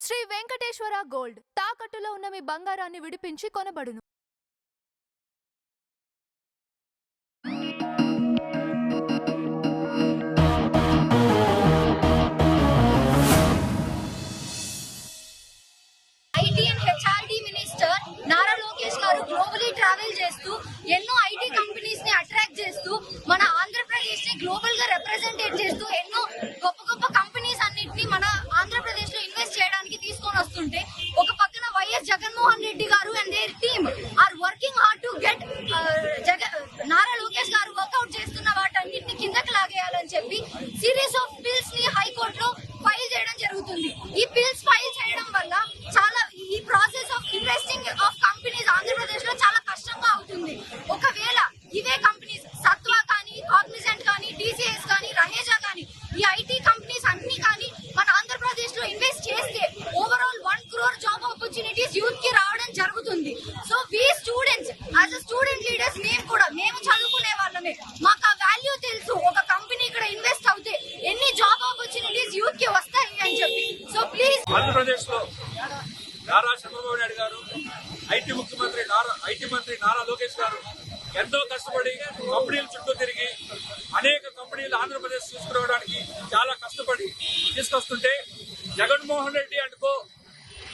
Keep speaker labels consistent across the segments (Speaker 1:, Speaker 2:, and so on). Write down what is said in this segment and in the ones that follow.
Speaker 1: Shri Venkateswara gold తాకట్టులో ఉన్న మీ బంగారాన్ని విడిపించి కొనబడును.
Speaker 2: IT and HRD minister Nara Lokesh గారు గ్లోబలీ ట్రావెల్ చేస్తూ ఎన్నో ఐటీ కంపెనీస్ ని అట్రాక్ట్ చేస్తూ మన ఆంధ్రప్రదేశ్ ని గ్లోబల్ గా రిప్రజెంటేట్ చేస్తూ ఎన్నో గొప్ప గొప్ప కంపెనీస్ అన్నిటిని మన ఆంధ్రప్రదేశ్ లో ఇన్వెస్ట్ చేయడానికి తీసుకొని వస్తుంటే ఒక పక్కన వైఎస్ జగన్మోహన్ రెడ్డి గారు and their team are working hard to get Nara Lokesh గారు వర్కౌట్ చేస్తున్న వాటన్నిటిని కిందకి లాగేయాలని చెప్పి సిరీస్ ఆఫ్ బిల్స్ ని హైకోర్టులో ఫైల్ చేయడం జరుగుతుంది. ఈ బిల్స్ ఫైల్ చేయడం వల్ల చాలా ఈ process of investing of companies Andhra Pradesh లో చాలా కష్టంగా అవుతుంది. ఒకవేళ ఇవే కంపెనీస్ సత్వా కానీ, కాగ్నిజెంట్ కానీ, టీసీఎస్ కానీ, రహేజా కానీ ఈ ఐటీ కంపెనీస్ అన్ని కానీ మన ఆంధ్రప్రదేశ్ లో ఇన్వెస్ట్ చేస్తే overall 1 crore job opportunities youth కి రావడం జరుగుతుంది. So we students as a student leaders మేము చదువుకునే వాళ్ళమే, మాకు ఆ వాల్యూ తెలుసు. ఒక కంపెనీ ఇక్కడ ఇన్వెస్ట్ అవుతే ఎన్ని జాబ్ ఆపర్చునిటీస్ యూత్ కి వస్తాయి అని చెప్పి. సో ప్లీజ్
Speaker 3: ఆంధ్రప్రదేశ్ లో నారా చంద్రబాబు నాయుడు గారు, ఐటీ మంత్రి నారా లోకేష్ గారు ఎంతో కష్టపడి కంపెనీల చుట్టూ తిరిగి అనేక కంపెనీలు ఆంధ్రప్రదేశ్ తీసుకురావడానికి చాలా కష్టపడి తీసుకొస్తుంటే జగన్మోహన్ రెడ్డి అంటుకో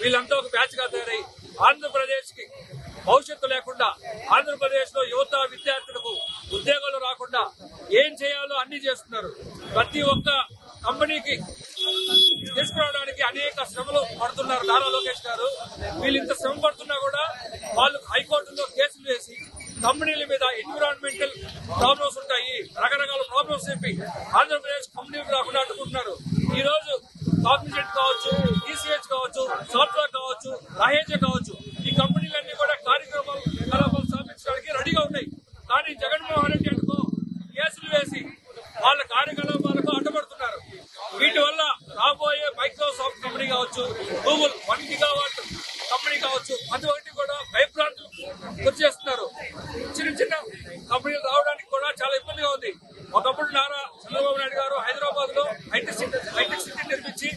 Speaker 3: వీళ్ళంతా ఒక బ్యాచ్ గా తయారై ఆంధ్రప్రదేశ్ కి భవిష్యత్తు లేకుండా, ఆంధ్రప్రదేశ్ లో యువత విద్యార్థులకు ఉద్యోగాలు రాకుండా ఏం చేయాలో అన్ని చేస్తున్నారు. ప్రతి ఒక్క కంపెనీకి తీసుకురావడానికి అనేక శ్రమలు పడుతున్నారు నారా లోకేష్ గారు. వీళ్ళు ఇంత శ్రమ పడుతున్నా కూడా వాళ్ళు హైకోర్టులో కేసులు వేసి కంపెనీల మీద ఎన్విరాన్మెంటల్ ప్రాబ్లమ్స్ ఉంటాయి, రకరకాల ప్రాబ్లమ్స్ చెప్పి ఆంధ్రప్రదేశ్ కంపెనీలకు రాకుండా అడ్డుకుంటున్నారు. ఈ రోజు కాగ్నిజెంట్ కావచ్చు, టీసీహెచ్ కావచ్చు, సాఫ్ట్వేర్ కావచ్చు, రహేజా కావచ్చు, ఈ కంపెనీలన్నీ కూడా కార్యకలాపాలు స్థాపించడానికి రెడీగా ఉన్నాయి. కానీ జగన్మోహన్ రెడ్డి అనుకో కేసులు వేసి వాళ్ళ కార్యకలాపాలకు అడ్డుపడుతున్నారు. వీటి వల్ల రాబోయే మైక్రోసాఫ్ట్ కంపెనీ కావచ్చు, గూగుల్ 1 gigawatt కంపెనీ కావచ్చు, ప్రతి ఒక్కటి కూడా భయభ్రాంతులు గురి చేస్తున్నారు. చిన్న కంపెనీలు రావడానికి కూడా చాలా ఇబ్బందిగా ఉంది. ఒకప్పుడు నారా చంద్రబాబు నాయుడు గారు హైదరాబాద్ లో హైటెక్ సిటీ నిర్మించి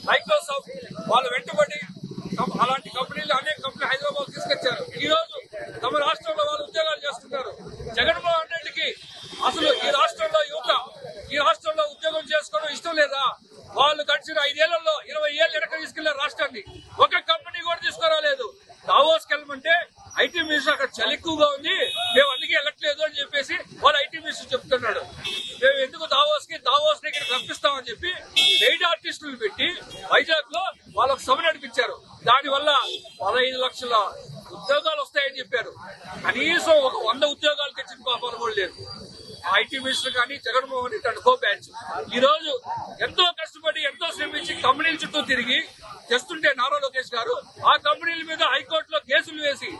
Speaker 3: మైక్రోసాఫ్ట్ వాళ్ళు వెంటబడి అలాంటి కంపెనీలు అనేక కంపెనీలు హైదరాబాద్ తీసుకొచ్చారు. ఈ రోజు తమ రాష్ట్రంలో వాళ్ళు ఉద్యోగాలు చేస్తున్నారు. జగన్మోహన్ రెడ్డికి అసలు ఈ రాష్ట్రంలో యువత ఈ రాష్ట్రంలో ఉద్యోగం చేసుకోవడం ఇష్టం లేదా? వాళ్ళు గడిచిన 5 ఏళ్లలో 20 ఏళ్ళు వెనక తీసుకెళ్లారు రాష్ట్రాన్ని. ఒక కంపెనీ కూడా తీసుకురాలేదు. దావోస్కి వెళ్ళమంటే ఐటీ మినిస్టర్ అక్కడ చలి ఎక్కువగా ఉంది, మేము అందుకే వెళ్ళట్లేదు అని చెప్పేసి వాళ్ళు ఐటీ మినిస్టర్ చెప్తున్నాడు. మేము ఎందుకు దావోస్ ఇక్కడ రప్పిస్తామని చెప్పి పెయిడ్ ఆర్టిస్టులు పెట్టి వైజాగ్ లో వాళ్ళకు సభ నడిపించారు. దానివల్ల 15 లక్షల ఉద్యోగాలు వస్తాయని చెప్పారు. కనీసం ఒక 100 ఉద్యోగాలు తెచ్చిన పాపం కూడా లేదు. ఐటీ మినిస్టర్ కానీ జగన్మోహన్ రెడ్డి అనుకో బ్యాచ్ ఈ రోజు ఎంతో కష్టపడి ఎంతో శ్రమించి కంపెనీల చుట్టూ తిరిగి చేస్తుంటే నారా లోకేష్ గారు ఆ కంపెనీల మీద హైకోర్టులో కేసులు వేసి